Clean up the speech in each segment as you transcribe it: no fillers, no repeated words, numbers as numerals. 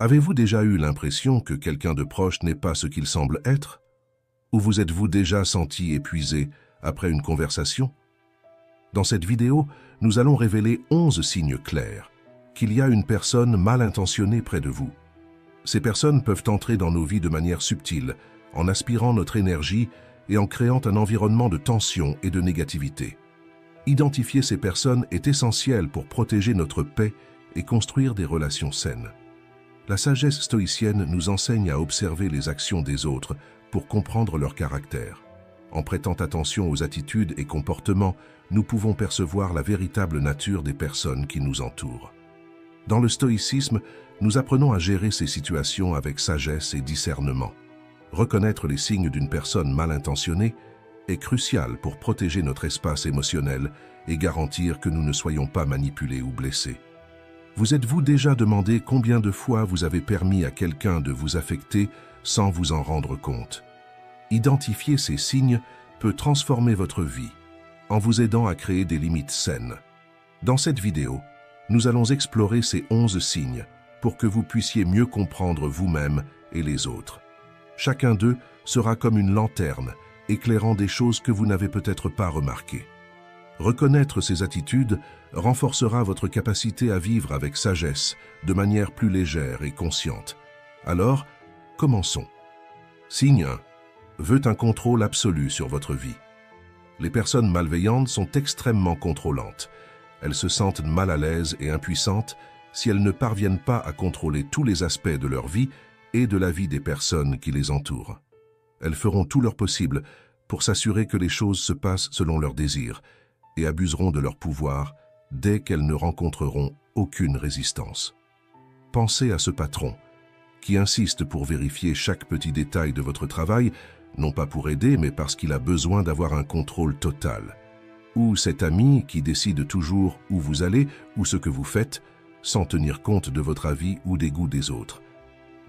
Avez-vous déjà eu l'impression que quelqu'un de proche n'est pas ce qu'il semble être? Ou vous êtes-vous déjà senti épuisé après une conversation? Dans cette vidéo, nous allons révéler 11 signes clairs qu'il y a une personne mal intentionnée près de vous. Ces personnes peuvent entrer dans nos vies de manière subtile, en aspirant notre énergie et en créant un environnement de tension et de négativité. Identifier ces personnes est essentiel pour protéger notre paix et construire des relations saines. La sagesse stoïcienne nous enseigne à observer les actions des autres pour comprendre leur caractère. En prêtant attention aux attitudes et comportements, nous pouvons percevoir la véritable nature des personnes qui nous entourent. Dans le stoïcisme, nous apprenons à gérer ces situations avec sagesse et discernement. Reconnaître les signes d'une personne mal intentionnée est crucial pour protéger notre espace émotionnel et garantir que nous ne soyons pas manipulés ou blessés. Vous êtes-vous déjà demandé combien de fois vous avez permis à quelqu'un de vous affecter sans vous en rendre compte? Identifier ces signes peut transformer votre vie en vous aidant à créer des limites saines. Dans cette vidéo, nous allons explorer ces 11 signes pour que vous puissiez mieux comprendre vous-même et les autres. Chacun d'eux sera comme une lanterne, éclairant des choses que vous n'avez peut-être pas remarquées. Reconnaître ces attitudes renforcera votre capacité à vivre avec sagesse, de manière plus légère et consciente. Alors, commençons. Signe 1. Veut un contrôle absolu sur votre vie. Les personnes malveillantes sont extrêmement contrôlantes. Elles se sentent mal à l'aise et impuissantes si elles ne parviennent pas à contrôler tous les aspects de leur vie et de la vie des personnes qui les entourent. Elles feront tout leur possible pour s'assurer que les choses se passent selon leurs désirs et abuseront de leur pouvoir dès qu'elles ne rencontreront aucune résistance. Pensez à ce patron qui insiste pour vérifier chaque petit détail de votre travail, non pas pour aider, mais parce qu'il a besoin d'avoir un contrôle total. Ou cet ami qui décide toujours où vous allez ou ce que vous faites, sans tenir compte de votre avis ou des goûts des autres.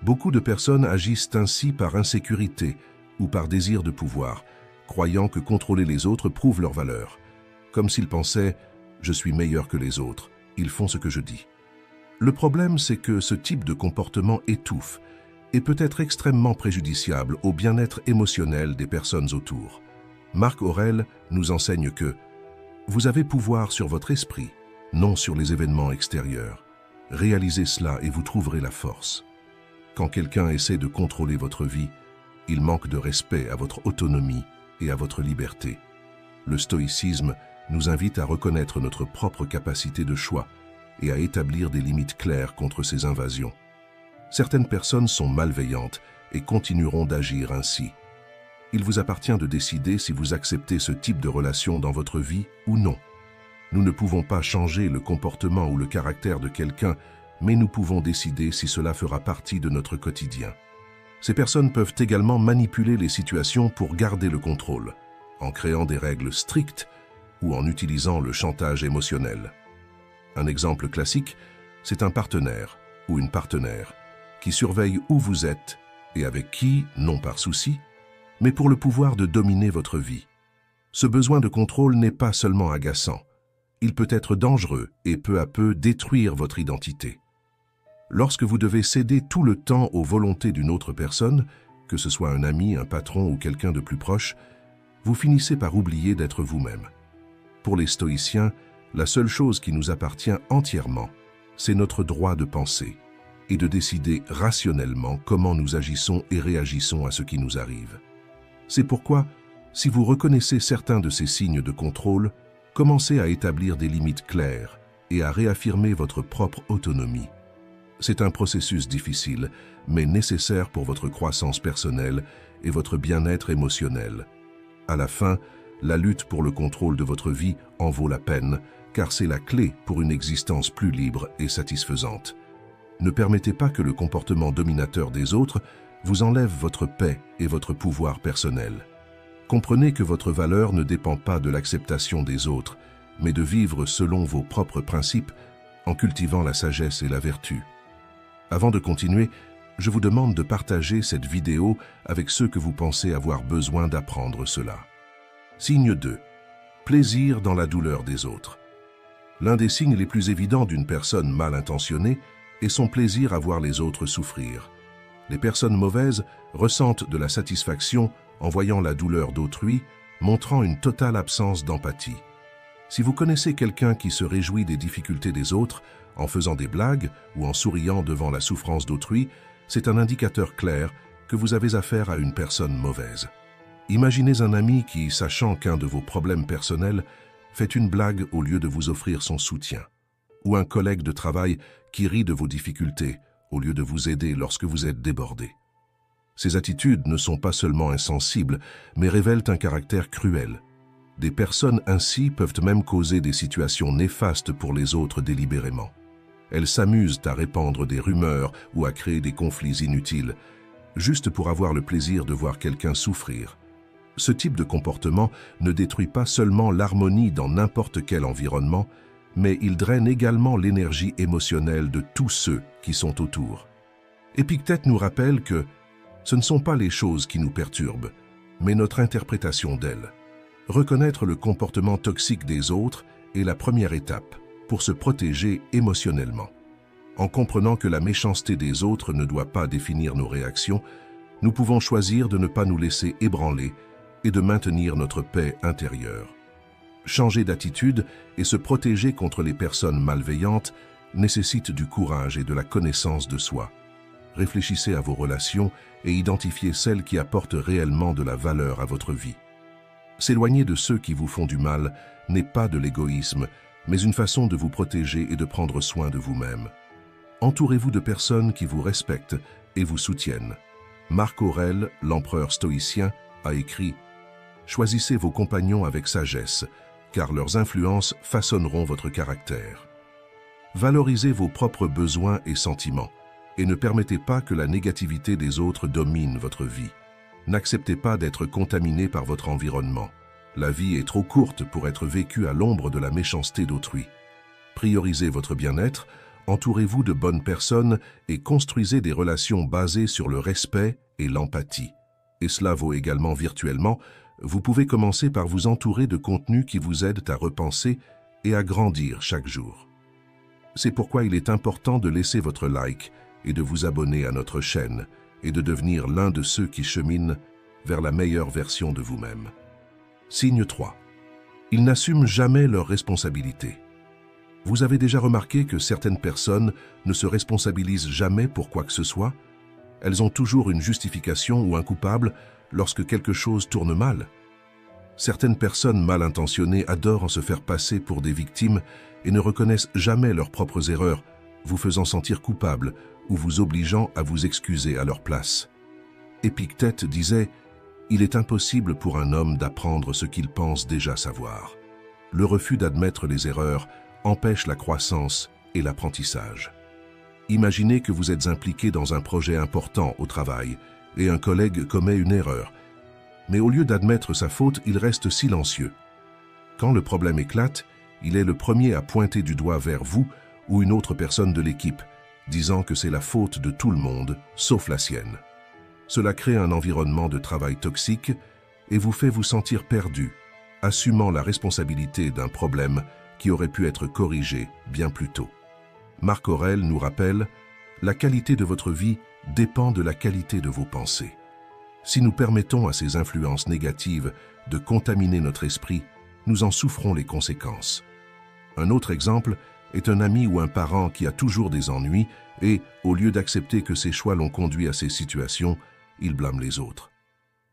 Beaucoup de personnes agissent ainsi par insécurité ou par désir de pouvoir, croyant que contrôler les autres prouve leur valeur. Comme s'ils pensaient « je suis meilleur que les autres, ils font ce que je dis ». Le problème, c'est que ce type de comportement étouffe et peut être extrêmement préjudiciable au bien-être émotionnel des personnes autour. Marc Aurèle nous enseigne que « vous avez pouvoir sur votre esprit, non sur les événements extérieurs. Réalisez cela et vous trouverez la force. » Quand quelqu'un essaie de contrôler votre vie, il manque de respect à votre autonomie et à votre liberté. Le stoïcisme nous invite à reconnaître notre propre capacité de choix et à établir des limites claires contre ces invasions. Certaines personnes sont malveillantes et continueront d'agir ainsi. Il vous appartient de décider si vous acceptez ce type de relation dans votre vie ou non. Nous ne pouvons pas changer le comportement ou le caractère de quelqu'un, mais nous pouvons décider si cela fera partie de notre quotidien. Ces personnes peuvent également manipuler les situations pour garder le contrôle, en créant des règles strictes ou en utilisant le chantage émotionnel. Un exemple classique, c'est un partenaire ou une partenaire qui surveille où vous êtes et avec qui, non par souci, mais pour le pouvoir de dominer votre vie. Ce besoin de contrôle n'est pas seulement agaçant, il peut être dangereux et peu à peu détruire votre identité. Lorsque vous devez céder tout le temps aux volontés d'une autre personne, que ce soit un ami, un patron ou quelqu'un de plus proche, vous finissez par oublier d'être vous-même. Pour les stoïciens, la seule chose qui nous appartient entièrement, c'est notre droit de penser et de décider rationnellement comment nous agissons et réagissons à ce qui nous arrive. C'est pourquoi, si vous reconnaissez certains de ces signes de contrôle, commencez à établir des limites claires et à réaffirmer votre propre autonomie. C'est un processus difficile, mais nécessaire pour votre croissance personnelle et votre bien-être émotionnel. À la fin, la lutte pour le contrôle de votre vie en vaut la peine, car c'est la clé pour une existence plus libre et satisfaisante. Ne permettez pas que le comportement dominateur des autres vous enlève votre paix et votre pouvoir personnel. Comprenez que votre valeur ne dépend pas de l'acceptation des autres, mais de vivre selon vos propres principes en cultivant la sagesse et la vertu. Avant de continuer, je vous demande de partager cette vidéo avec ceux que vous pensez avoir besoin d'apprendre cela. Signe 2. Plaisir dans la douleur des autres. L'un des signes les plus évidents d'une personne mal intentionnée et son plaisir à voir les autres souffrir. Les personnes mauvaises ressentent de la satisfaction en voyant la douleur d'autrui, montrant une totale absence d'empathie. Si vous connaissez quelqu'un qui se réjouit des difficultés des autres, en faisant des blagues ou en souriant devant la souffrance d'autrui, c'est un indicateur clair que vous avez affaire à une personne mauvaise. Imaginez un ami qui, sachant qu'un de vos problèmes personnels, fait une blague au lieu de vous offrir son soutien. Ou un collègue de travail qui rit de vos difficultés au lieu de vous aider lorsque vous êtes débordé. Ces attitudes ne sont pas seulement insensibles, mais révèlent un caractère cruel. Des personnes ainsi peuvent même causer des situations néfastes pour les autres délibérément. Elles s'amusent à répandre des rumeurs ou à créer des conflits inutiles, juste pour avoir le plaisir de voir quelqu'un souffrir. Ce type de comportement ne détruit pas seulement l'harmonie dans n'importe quel environnement, mais il draine également l'énergie émotionnelle de tous ceux qui sont autour. Épictète nous rappelle que ce ne sont pas les choses qui nous perturbent, mais notre interprétation d'elles. Reconnaître le comportement toxique des autres est la première étape pour se protéger émotionnellement. En comprenant que la méchanceté des autres ne doit pas définir nos réactions, nous pouvons choisir de ne pas nous laisser ébranler et de maintenir notre paix intérieure. Changer d'attitude et se protéger contre les personnes malveillantes nécessite du courage et de la connaissance de soi. Réfléchissez à vos relations et identifiez celles qui apportent réellement de la valeur à votre vie. S'éloigner de ceux qui vous font du mal n'est pas de l'égoïsme, mais une façon de vous protéger et de prendre soin de vous-même. Entourez-vous de personnes qui vous respectent et vous soutiennent. Marc Aurèle, l'empereur stoïcien, a écrit « Choisissez vos compagnons avec sagesse, car leurs influences façonneront votre caractère. » Valorisez vos propres besoins et sentiments, et ne permettez pas que la négativité des autres domine votre vie. N'acceptez pas d'être contaminé par votre environnement. La vie est trop courte pour être vécue à l'ombre de la méchanceté d'autrui. Priorisez votre bien-être, entourez-vous de bonnes personnes et construisez des relations basées sur le respect et l'empathie. Et cela vaut également virtuellement. Vous pouvez commencer par vous entourer de contenus qui vous aident à repenser et à grandir chaque jour. C'est pourquoi il est important de laisser votre like et de vous abonner à notre chaîne et de devenir l'un de ceux qui cheminent vers la meilleure version de vous-même. Signe 3. Ils n'assument jamais leurs responsabilités. Vous avez déjà remarqué que certaines personnes ne se responsabilisent jamais pour quoi que ce soit? Elles ont toujours une justification ou un coupable lorsque quelque chose tourne mal. Certaines personnes mal intentionnées adorent se faire passer pour des victimes et ne reconnaissent jamais leurs propres erreurs, vous faisant sentir coupable ou vous obligeant à vous excuser à leur place. Épictète disait « Il est impossible pour un homme d'apprendre ce qu'il pense déjà savoir. » Le refus d'admettre les erreurs empêche la croissance et l'apprentissage. Imaginez que vous êtes impliqué dans un projet important au travail et un collègue commet une erreur. Mais au lieu d'admettre sa faute, il reste silencieux. Quand le problème éclate, il est le premier à pointer du doigt vers vous ou une autre personne de l'équipe, disant que c'est la faute de tout le monde, sauf la sienne. Cela crée un environnement de travail toxique et vous fait vous sentir perdu, assumant la responsabilité d'un problème qui aurait pu être corrigé bien plus tôt. Marc Aurèle nous rappelle « La qualité de votre vie dépend de la qualité de vos pensées. » Si nous permettons à ces influences négatives de contaminer notre esprit, nous en souffrons les conséquences. Un autre exemple est un ami ou un parent qui a toujours des ennuis et, au lieu d'accepter que ses choix l'ont conduit à ces situations, il blâme les autres.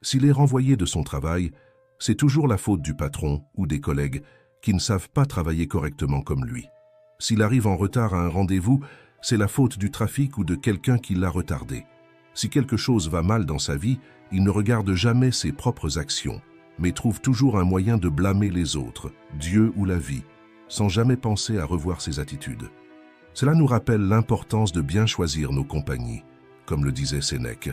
S'il est renvoyé de son travail, c'est toujours la faute du patron ou des collègues qui ne savent pas travailler correctement comme lui. S'il arrive en retard à un rendez-vous, c'est la faute du trafic ou de quelqu'un qui l'a retardé. Si quelque chose va mal dans sa vie, il ne regarde jamais ses propres actions, mais trouve toujours un moyen de blâmer les autres, Dieu ou la vie, sans jamais penser à revoir ses attitudes. Cela nous rappelle l'importance de bien choisir nos compagnies. Comme le disait Sénèque,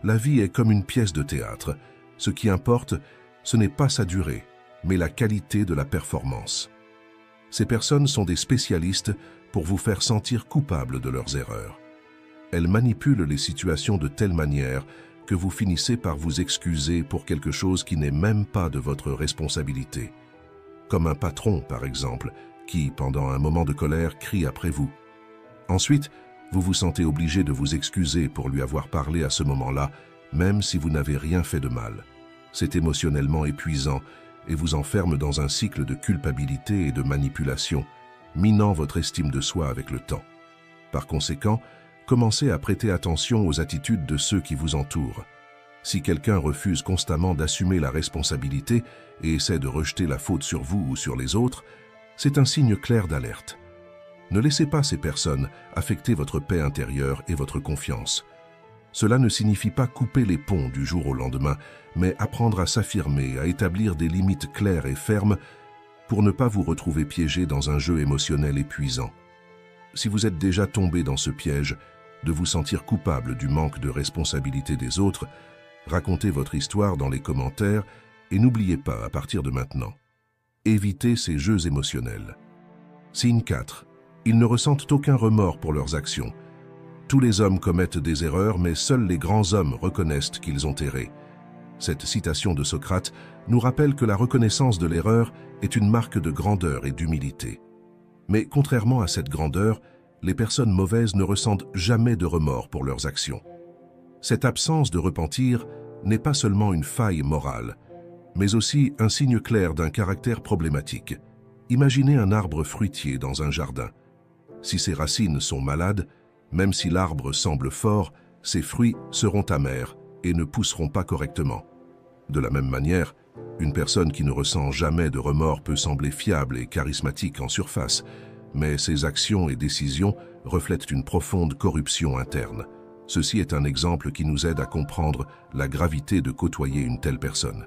la vie est comme une pièce de théâtre. Ce qui importe, ce n'est pas sa durée, mais la qualité de la performance. Ces personnes sont des spécialistes pour vous faire sentir coupable de leurs erreurs. Elles manipulent les situations de telle manière que vous finissez par vous excuser pour quelque chose qui n'est même pas de votre responsabilité. Comme un patron, par exemple, qui, pendant un moment de colère, crie après vous. Ensuite, Vous vous sentez obligé de vous excuser pour lui avoir parlé à ce moment-là, même si vous n'avez rien fait de mal. C'est émotionnellement épuisant et vous enferme dans un cycle de culpabilité et de manipulation, minant votre estime de soi avec le temps. Par conséquent, commencez à prêter attention aux attitudes de ceux qui vous entourent. Si quelqu'un refuse constamment d'assumer la responsabilité et essaie de rejeter la faute sur vous ou sur les autres, c'est un signe clair d'alerte. Ne laissez pas ces personnes affecter votre paix intérieure et votre confiance. Cela ne signifie pas couper les ponts du jour au lendemain, mais apprendre à s'affirmer, à établir des limites claires et fermes pour ne pas vous retrouver piégé dans un jeu émotionnel épuisant. Si vous êtes déjà tombé dans ce piège, de vous sentir coupable du manque de responsabilité des autres, racontez votre histoire dans les commentaires et n'oubliez pas, à partir de maintenant, évitez ces jeux émotionnels. Signe 4. Ils ne ressentent aucun remords pour leurs actions. Tous les hommes commettent des erreurs, mais seuls les grands hommes reconnaissent qu'ils ont erré. Cette citation de Socrate nous rappelle que la reconnaissance de l'erreur est une marque de grandeur et d'humilité. Mais contrairement à cette grandeur, les personnes mauvaises ne ressentent jamais de remords pour leurs actions. Cette absence de repentir n'est pas seulement une faille morale, mais aussi un signe clair d'un caractère problématique. Imaginez un arbre fruitier dans un jardin. Si ses racines sont malades, même si l'arbre semble fort, ses fruits seront amers et ne pousseront pas correctement. De la même manière, une personne qui ne ressent jamais de remords peut sembler fiable et charismatique en surface, mais ses actions et décisions reflètent une profonde corruption interne. Ceci est un exemple qui nous aide à comprendre la gravité de côtoyer une telle personne.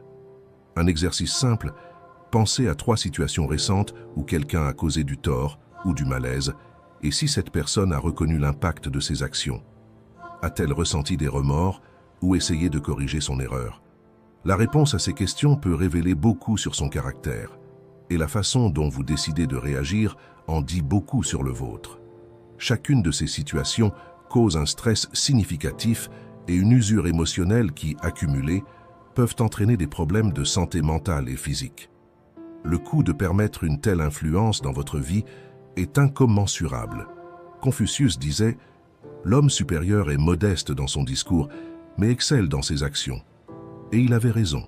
Un exercice simple, pensez à 3 situations récentes où quelqu'un a causé du tort ou du malaise, et si cette personne a reconnu l'impact de ses actions. A-t-elle ressenti des remords ou essayé de corriger son erreur? La réponse à ces questions peut révéler beaucoup sur son caractère, et la façon dont vous décidez de réagir en dit beaucoup sur le vôtre. Chacune de ces situations cause un stress significatif et une usure émotionnelle qui, accumulées, peuvent entraîner des problèmes de santé mentale et physique. Le coût de permettre une telle influence dans votre vie est incommensurable. Confucius disait « L'homme supérieur est modeste dans son discours, mais excelle dans ses actions. » Et il avait raison.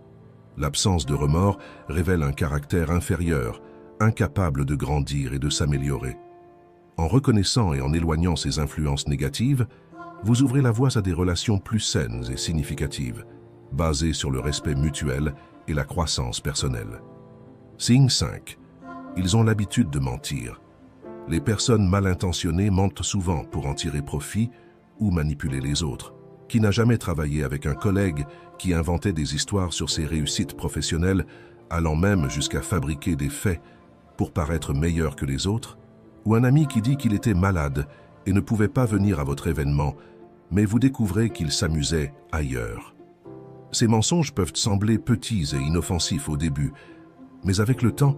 L'absence de remords révèle un caractère inférieur, incapable de grandir et de s'améliorer. En reconnaissant et en éloignant ces influences négatives, vous ouvrez la voie à des relations plus saines et significatives, basées sur le respect mutuel et la croissance personnelle. Signe 5. Ils ont l'habitude de mentir. Les personnes mal intentionnées mentent souvent pour en tirer profit ou manipuler les autres. Qui n'a jamais travaillé avec un collègue qui inventait des histoires sur ses réussites professionnelles, allant même jusqu'à fabriquer des faits pour paraître meilleur que les autres? Ou un ami qui dit qu'il était malade et ne pouvait pas venir à votre événement, mais vous découvrez qu'il s'amusait ailleurs. Ces mensonges peuvent sembler petits et inoffensifs au début, mais avec le temps,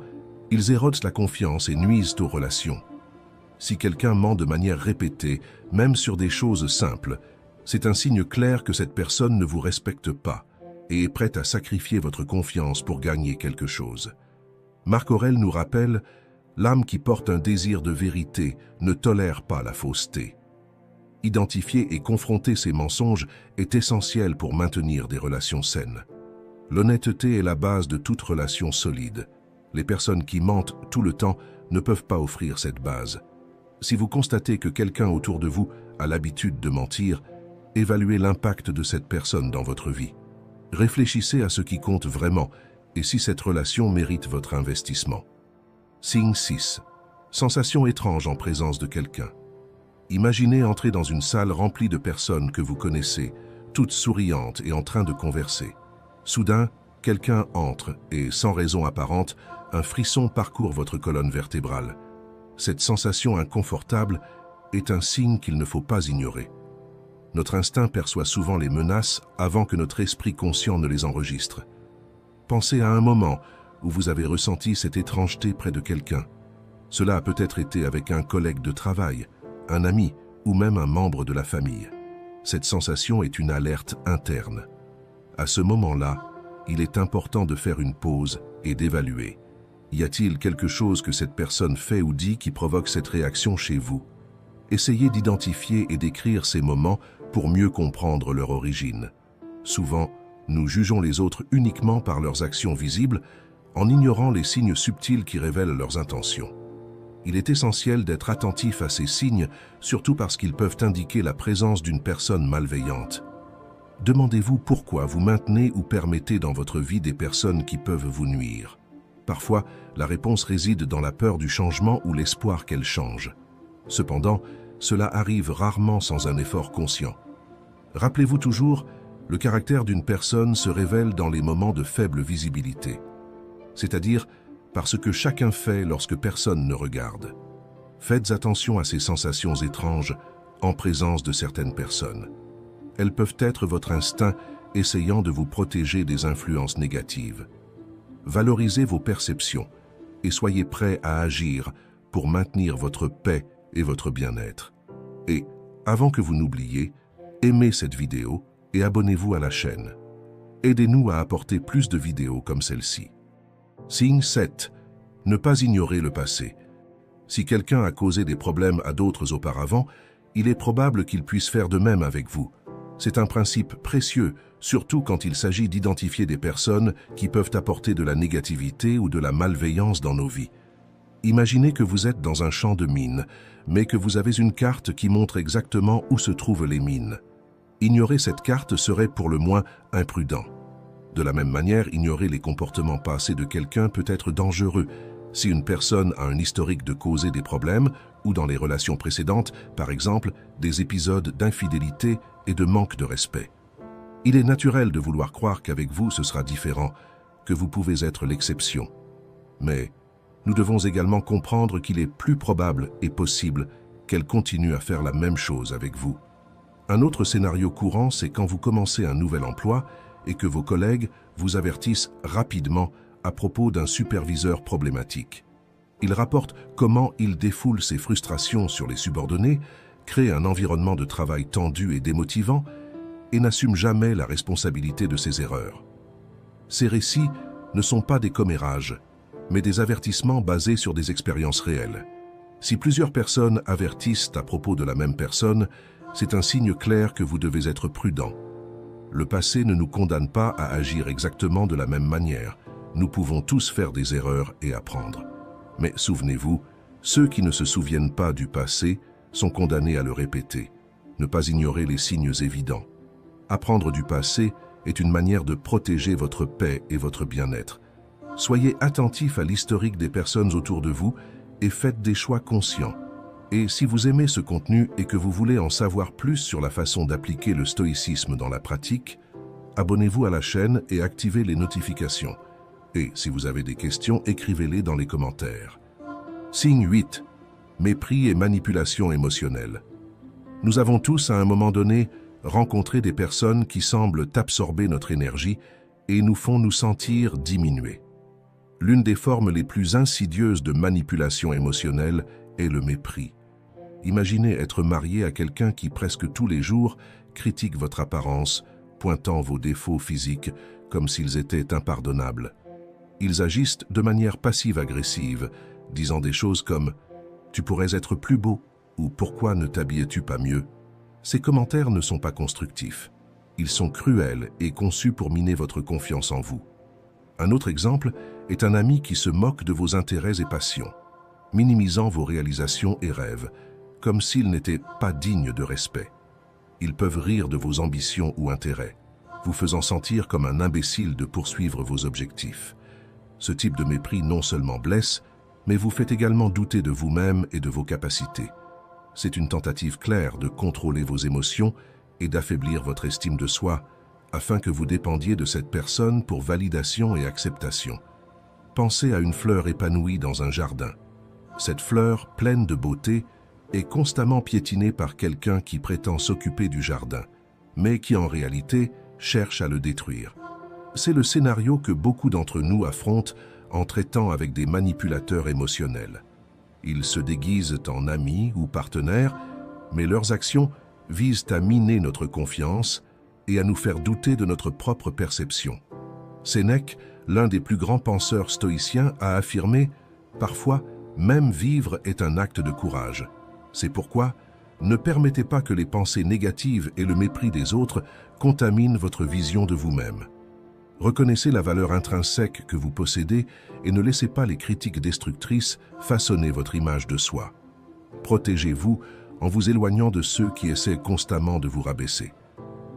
ils érodent la confiance et nuisent aux relations. Si quelqu'un ment de manière répétée, même sur des choses simples, c'est un signe clair que cette personne ne vous respecte pas et est prête à sacrifier votre confiance pour gagner quelque chose. Marc Aurèle nous rappelle « L'âme qui porte un désir de vérité ne tolère pas la fausseté ». Identifier et confronter ces mensonges est essentiel pour maintenir des relations saines. L'honnêteté est la base de toute relation solide. Les personnes qui mentent tout le temps ne peuvent pas offrir cette base. Si vous constatez que quelqu'un autour de vous a l'habitude de mentir, évaluez l'impact de cette personne dans votre vie. Réfléchissez à ce qui compte vraiment et si cette relation mérite votre investissement. Signe 6. Sensation étrange en présence de quelqu'un. Imaginez entrer dans une salle remplie de personnes que vous connaissez, toutes souriantes et en train de converser. Soudain, quelqu'un entre et, sans raison apparente, un frisson parcourt votre colonne vertébrale. Cette sensation inconfortable est un signe qu'il ne faut pas ignorer. Notre instinct perçoit souvent les menaces avant que notre esprit conscient ne les enregistre. Pensez à un moment où vous avez ressenti cette étrangeté près de quelqu'un. Cela a peut-être été avec un collègue de travail, un ami ou même un membre de la famille. Cette sensation est une alerte interne. À ce moment-là, il est important de faire une pause et d'évaluer. Y a-t-il quelque chose que cette personne fait ou dit qui provoque cette réaction chez vous? Essayez d'identifier et d'écrire ces moments pour mieux comprendre leur origine. Souvent, nous jugeons les autres uniquement par leurs actions visibles, en ignorant les signes subtils qui révèlent leurs intentions. Il est essentiel d'être attentif à ces signes, surtout parce qu'ils peuvent indiquer la présence d'une personne malveillante. Demandez-vous pourquoi vous maintenez ou permettez dans votre vie des personnes qui peuvent vous nuire. Parfois, la réponse réside dans la peur du changement ou l'espoir qu'elles changent. Cependant, cela arrive rarement sans un effort conscient. Rappelez-vous toujours, le caractère d'une personne se révèle dans les moments de faible visibilité, c'est-à-dire par ce que chacun fait lorsque personne ne regarde. Faites attention à ces sensations étranges en présence de certaines personnes. Elles peuvent être votre instinct essayant de vous protéger des influences négatives. Valorisez vos perceptions et soyez prêts à agir pour maintenir votre paix et votre bien-être. Et, avant que vous n'oubliez, aimez cette vidéo et abonnez-vous à la chaîne. Aidez-nous à apporter plus de vidéos comme celle-ci. Signe 7. Ne pas ignorer le passé. Si quelqu'un a causé des problèmes à d'autres auparavant, il est probable qu'il puisse faire de même avec vous. C'est un principe précieux, surtout quand il s'agit d'identifier des personnes qui peuvent apporter de la négativité ou de la malveillance dans nos vies. Imaginez que vous êtes dans un champ de mines, mais que vous avez une carte qui montre exactement où se trouvent les mines. Ignorer cette carte serait pour le moins imprudent. De la même manière, ignorer les comportements passés de quelqu'un peut être dangereux. Si une personne a un historique de causer des problèmes, ou dans les relations précédentes, par exemple, des épisodes d'infidélité et de manque de respect. Il est naturel de vouloir croire qu'avec vous ce sera différent, que vous pouvez être l'exception. Mais nous devons également comprendre qu'il est plus probable et possible qu'elle continue à faire la même chose avec vous. Un autre scénario courant, c'est quand vous commencez un nouvel emploi et que vos collègues vous avertissent rapidement à propos d'un superviseur problématique. Ils rapportent comment il défoule ses frustrations sur les subordonnés, crée un environnement de travail tendu et démotivant et n'assume jamais la responsabilité de ses erreurs. Ces récits ne sont pas des commérages, mais des avertissements basés sur des expériences réelles. Si plusieurs personnes avertissent à propos de la même personne, c'est un signe clair que vous devez être prudent. Le passé ne nous condamne pas à agir exactement de la même manière. Nous pouvons tous faire des erreurs et apprendre. Mais souvenez-vous, ceux qui ne se souviennent pas du passé sont condamnés à le répéter. Ne pas ignorer les signes évidents. Apprendre du passé est une manière de protéger votre paix et votre bien-être. Soyez attentifs à l'historique des personnes autour de vous et faites des choix conscients. Et si vous aimez ce contenu et que vous voulez en savoir plus sur la façon d'appliquer le stoïcisme dans la pratique, abonnez-vous à la chaîne et activez les notifications. Et si vous avez des questions, écrivez-les dans les commentaires. Signe 8. Mépris et manipulation émotionnelle. Nous avons tous, à un moment donné, rencontré des personnes qui semblent absorber notre énergie et nous font nous sentir diminués. L'une des formes les plus insidieuses de manipulation émotionnelle est le mépris. Imaginez être marié à quelqu'un qui, presque tous les jours, critique votre apparence, pointant vos défauts physiques comme s'ils étaient impardonnables. Ils agissent de manière passive-agressive, disant des choses comme « tu pourrais être plus beau » ou « pourquoi ne t'habillais-tu pas mieux ?» Ces commentaires ne sont pas constructifs. Ils sont cruels et conçus pour miner votre confiance en vous. Un autre exemple est un ami qui se moque de vos intérêts et passions, minimisant vos réalisations et rêves, comme s'ils n'étaient pas dignes de respect. Ils peuvent rire de vos ambitions ou intérêts, vous faisant sentir comme un imbécile de poursuivre vos objectifs. Ce type de mépris non seulement blesse, mais vous fait également douter de vous-même et de vos capacités. C'est une tentative claire de contrôler vos émotions et d'affaiblir votre estime de soi, afin que vous dépendiez de cette personne pour validation et acceptation. Pensez à une fleur épanouie dans un jardin. Cette fleur, pleine de beauté, est constamment piétinée par quelqu'un qui prétend s'occuper du jardin, mais qui en réalité cherche à le détruire. C'est le scénario que beaucoup d'entre nous affrontent en traitant avec des manipulateurs émotionnels. Ils se déguisent en amis ou partenaires, mais leurs actions visent à miner notre confiance et à nous faire douter de notre propre perception. Sénèque, l'un des plus grands penseurs stoïciens, a affirmé « Parfois, même vivre est un acte de courage ». C'est pourquoi Ne permettez pas que les pensées négatives et le mépris des autres contaminent votre vision de vous-même. Reconnaissez la valeur intrinsèque que vous possédez et ne laissez pas les critiques destructrices façonner votre image de soi. Protégez-vous en vous éloignant de ceux qui essaient constamment de vous rabaisser.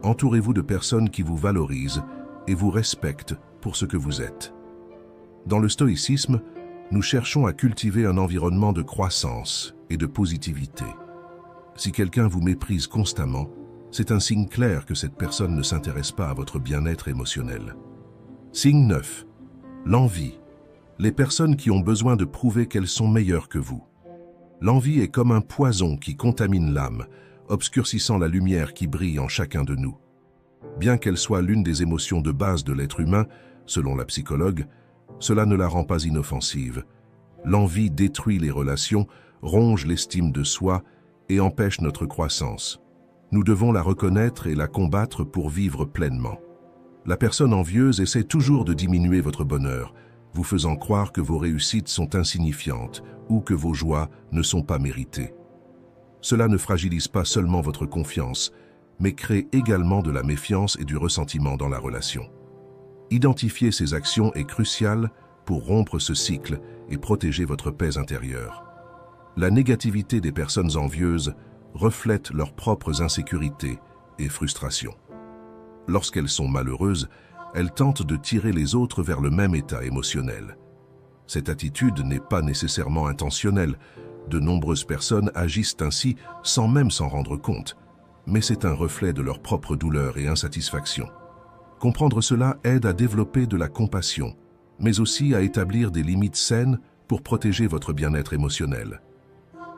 Entourez-vous de personnes qui vous valorisent et vous respectent pour ce que vous êtes. Dans le stoïcisme, nous cherchons à cultiver un environnement de croissance et de positivité. Si quelqu'un vous méprise constamment, c'est un signe clair que cette personne ne s'intéresse pas à votre bien-être émotionnel. Signe 9. L'envie. Les personnes qui ont besoin de prouver qu'elles sont meilleures que vous. L'envie est comme un poison qui contamine l'âme, obscurcissant la lumière qui brille en chacun de nous. Bien qu'elle soit l'une des émotions de base de l'être humain, selon la psychologue, cela ne la rend pas inoffensive. L'envie détruit les relations, ronge l'estime de soi et empêche notre croissance. Nous devons la reconnaître et la combattre pour vivre pleinement. La personne envieuse essaie toujours de diminuer votre bonheur, vous faisant croire que vos réussites sont insignifiantes ou que vos joies ne sont pas méritées. Cela ne fragilise pas seulement votre confiance, mais crée également de la méfiance et du ressentiment dans la relation. Identifier ces actions est crucial pour rompre ce cycle et protéger votre paix intérieure. La négativité des personnes envieuses reflète leurs propres insécurités et frustrations. Lorsqu'elles sont malheureuses, elles tentent de tirer les autres vers le même état émotionnel. Cette attitude n'est pas nécessairement intentionnelle. De nombreuses personnes agissent ainsi sans même s'en rendre compte, mais c'est un reflet de leur propre douleur et insatisfaction. Comprendre cela aide à développer de la compassion, mais aussi à établir des limites saines pour protéger votre bien-être émotionnel.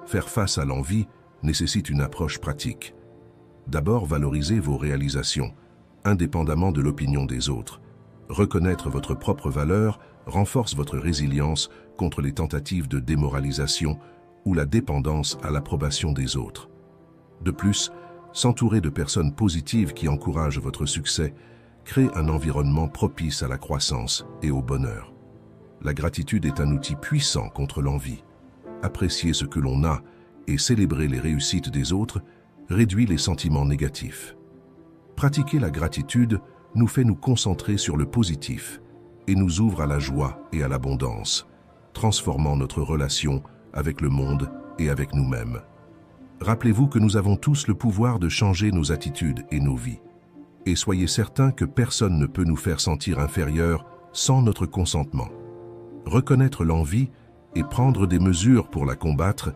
Faire face à l'envie nécessite une approche pratique. D'abord, valorisez vos réalisations, indépendamment de l'opinion des autres. Reconnaître votre propre valeur renforce votre résilience contre les tentatives de démoralisation ou la dépendance à l'approbation des autres. De plus, s'entourer de personnes positives qui encouragent votre succès crée un environnement propice à la croissance et au bonheur. La gratitude est un outil puissant contre l'envie. Apprécier ce que l'on a et célébrer les réussites des autres réduit les sentiments négatifs. Pratiquer la gratitude nous fait nous concentrer sur le positif et nous ouvre à la joie et à l'abondance, transformant notre relation avec le monde et avec nous-mêmes. Rappelez-vous que nous avons tous le pouvoir de changer nos attitudes et nos vies. Et soyez certains que personne ne peut nous faire sentir inférieurs sans notre consentement. Reconnaître l'envie et prendre des mesures pour la combattre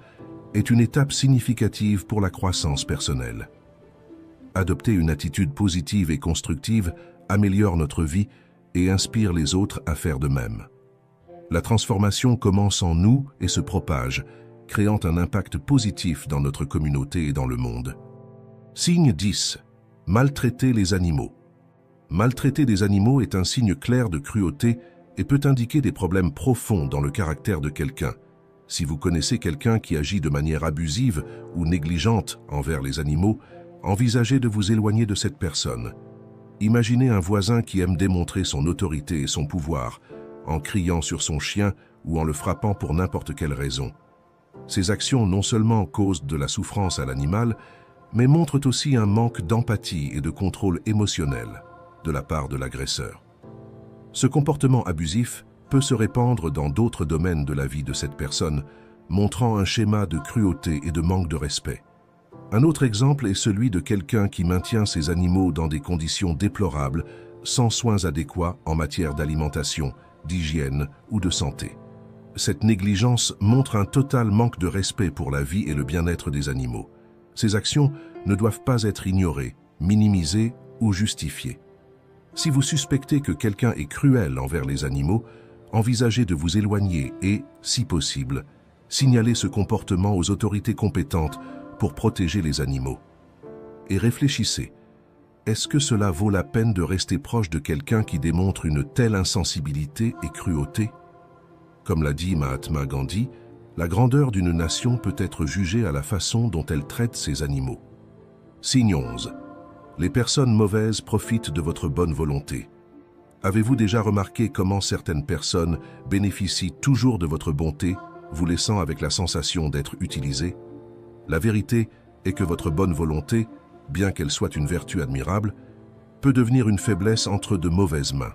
est une étape significative pour la croissance personnelle. Adopter une attitude positive et constructive améliore notre vie et inspire les autres à faire de même. La transformation commence en nous et se propage, créant un impact positif dans notre communauté et dans le monde. Signe 10. Maltraiter les animaux. Maltraiter des animaux est un signe clair de cruauté et peut indiquer des problèmes profonds dans le caractère de quelqu'un. Si vous connaissez quelqu'un qui agit de manière abusive ou négligente envers les animaux, envisagez de vous éloigner de cette personne. Imaginez un voisin qui aime démontrer son autorité et son pouvoir, en criant sur son chien ou en le frappant pour n'importe quelle raison. Ces actions non seulement causent de la souffrance à l'animal, mais montrent aussi un manque d'empathie et de contrôle émotionnel de la part de l'agresseur. Ce comportement abusif peut se répandre dans d'autres domaines de la vie de cette personne, montrant un schéma de cruauté et de manque de respect. Un autre exemple est celui de quelqu'un qui maintient ses animaux dans des conditions déplorables, sans soins adéquats en matière d'alimentation, d'hygiène ou de santé. Cette négligence montre un total manque de respect pour la vie et le bien-être des animaux. Ces actions ne doivent pas être ignorées, minimisées ou justifiées. Si vous suspectez que quelqu'un est cruel envers les animaux, envisagez de vous éloigner et, si possible, signalez ce comportement aux autorités compétentes pour protéger les animaux. Et réfléchissez, est-ce que cela vaut la peine de rester proche de quelqu'un qui démontre une telle insensibilité et cruauté? Comme l'a dit Mahatma Gandhi, la grandeur d'une nation peut être jugée à la façon dont elle traite ses animaux. Signe 11. Les personnes mauvaises profitent de votre bonne volonté. Avez-vous déjà remarqué comment certaines personnes bénéficient toujours de votre bonté, vous laissant avec la sensation d'être utilisées? La vérité et que votre bonne volonté, bien qu'elle soit une vertu admirable, peut devenir une faiblesse entre de mauvaises mains.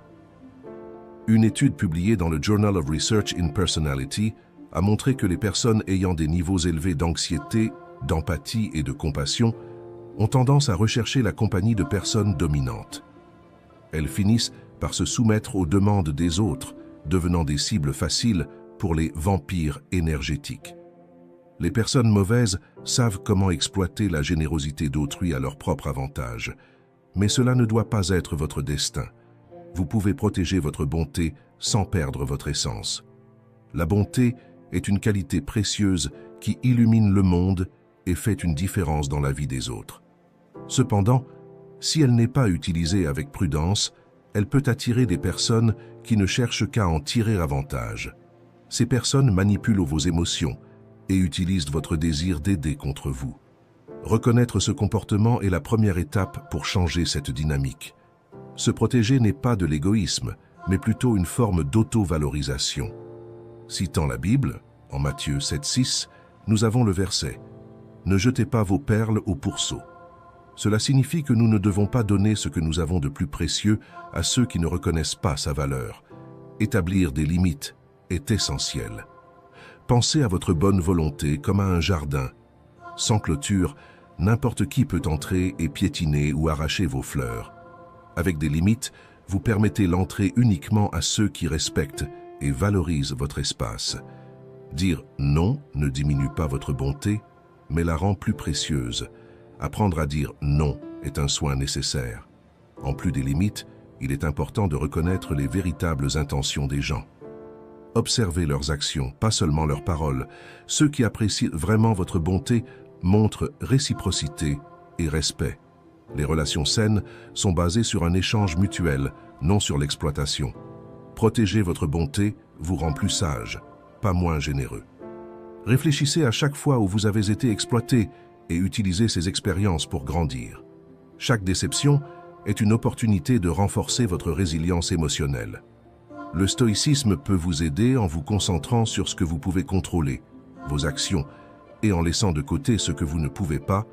Une étude publiée dans le Journal of Research in Personality a montré que les personnes ayant des niveaux élevés d'anxiété, d'empathie et de compassion ont tendance à rechercher la compagnie de personnes dominantes. Elles finissent par se soumettre aux demandes des autres, devenant des cibles faciles pour les vampires énergétiques. Les personnes mauvaises savent comment exploiter la générosité d'autrui à leur propre avantage, mais cela ne doit pas être votre destin. Vous pouvez protéger votre bonté sans perdre votre essence. La bonté est une qualité précieuse qui illumine le monde et fait une différence dans la vie des autres. Cependant, si elle n'est pas utilisée avec prudence, elle peut attirer des personnes qui ne cherchent qu'à en tirer avantage. Ces personnes manipulent vos émotions et utilisent votre désir d'aider contre vous. Reconnaître ce comportement est la première étape pour changer cette dynamique. Se protéger n'est pas de l'égoïsme, mais plutôt une forme d'auto-valorisation. Citant la Bible, en Matthieu 7,6, nous avons le verset « Ne jetez pas vos perles au pourceau ». Cela signifie que nous ne devons pas donner ce que nous avons de plus précieux à ceux qui ne reconnaissent pas sa valeur. Établir des limites est essentiel. Pensez à votre bonne volonté comme à un jardin. Sans clôture, n'importe qui peut entrer et piétiner ou arracher vos fleurs. Avec des limites, vous permettez l'entrée uniquement à ceux qui respectent et valorisent votre espace. Dire non ne diminue pas votre bonté, mais la rend plus précieuse. Apprendre à dire non est un soin nécessaire. En plus des limites, il est important de reconnaître les véritables intentions des gens. Observez leurs actions, pas seulement leurs paroles. Ceux qui apprécient vraiment votre bonté montrent réciprocité et respect. Les relations saines sont basées sur un échange mutuel, non sur l'exploitation. Protéger votre bonté vous rend plus sage, pas moins généreux. Réfléchissez à chaque fois où vous avez été exploité et utilisez ces expériences pour grandir. Chaque déception est une opportunité de renforcer votre résilience émotionnelle. Le stoïcisme peut vous aider en vous concentrant sur ce que vous pouvez contrôler, vos actions, et en laissant de côté ce que vous ne pouvez pas,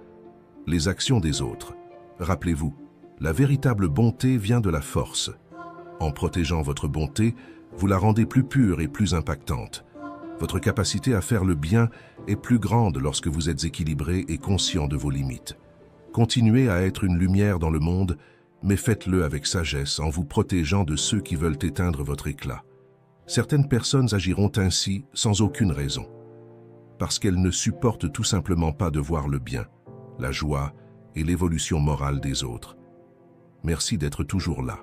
les actions des autres. Rappelez-vous, la véritable bonté vient de la force. En protégeant votre bonté, vous la rendez plus pure et plus impactante. Votre capacité à faire le bien est plus grande lorsque vous êtes équilibré et conscient de vos limites. Continuez à être une lumière dans le monde, mais faites-le avec sagesse en vous protégeant de ceux qui veulent éteindre votre éclat. Certaines personnes agiront ainsi sans aucune raison, parce qu'elles ne supportent tout simplement pas de voir le bien, la joie et l'évolution morale des autres. Merci d'être toujours là.